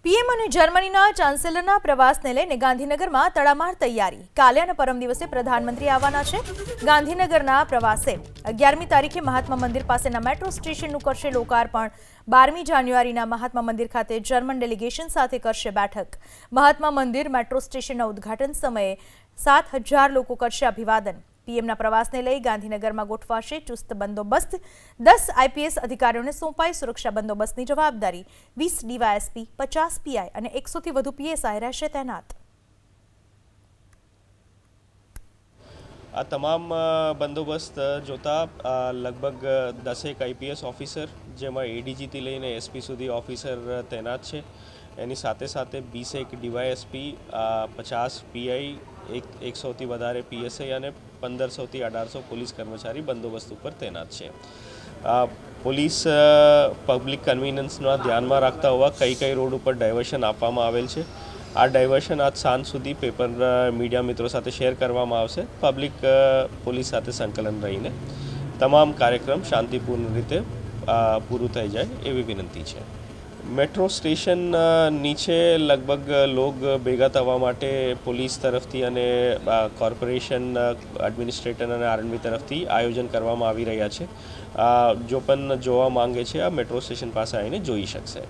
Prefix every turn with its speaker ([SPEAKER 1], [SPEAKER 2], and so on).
[SPEAKER 1] PM અને જર્મનીના ચાન્સેલરના પ્રવાસને લઈને ગાંધીનગરમાં તડામાર તૈયારી। કાલે અને પરમ દિવસે પ્રધાનમંત્રી આવવાના છે। ગાંધીનગરના પ્રવાસે 11મી તારીખે મહાત્મા મંદિર પાસેના મેટ્રો સ્ટેશનનું કરશે લોકાર્પણ। 12મી જાન્યુઆરીના મહાત્મા મંદિર ખાતે જર્મન ડેલિગેશન સાથે કરશે બેઠક। મહાત્મા મંદિર મેટ્રો સ્ટેશનના ઉદ્ઘાટન સમયે 7,000 લોકો કરશે અભિવાદન। પીએમના પ્રવાસને લઈ ગાંધીનગરમાં ગોઠવાશે ચુસ્ત બંદોબસ્ત। 10 આઈપીએસ અધિકારીઓને સોંપાઈ સુરક્ષા બંદોબસ્તની જવાબદારી। 20 ડીવાયએસપી, 50 પીઆઈ અને 100થી વધુ પીએસઆઈ રહેશે તૈનાત।
[SPEAKER 2] આ તમામ બંદોબસ્ત જોતા લગભગ 10 આઈપીએસ ઓફિસર, જેમાં એડીજીથી લઈને એસપી સુધી ઓફિસર તૈનાત છે। એની સાથે સાથે 20 ડીવાયએસપી, 50 પીઆઈ, 100થી વધારે પીએસઆઈ અને 1500થી 1800 પોલીસ કર્મચારી બંદોબસ્ત ઉપર તૈનાત છે। પોલીસ પબ્લિક કન્વીનન્સના ધ્યાનમાં રાખતા હોવા કઈ રોડ ઉપર ડાયવર્શન આપવામાં આવેલ છે। આ ડાયવર્શન આજ સાંજ સુધી પેપર મીડિયા મિત્રો સાથે શેર કરવામાં આવશે। પબ્લિક પોલીસ સાથે સંકલન રહીને તમામ કાર્યક્રમ શાંતિપૂર્ણ રીતે પૂરું થઈ જાય એવી વિનંતી છે। મેટ્રો સ્ટેશન નીચે લગભગ લોગ ભેગા થવા માટે પોલીસ તરફથી અને કોર્પોરેશન એડમિનિસ્ટ્રેટર અને આરએનબી તરફથી આયોજન કરવામાં આવી રહ્યા છે। જો પણ જોવા માંગે છે આ મેટ્રો સ્ટેશન પાસે આવીને જોઈ શકશે।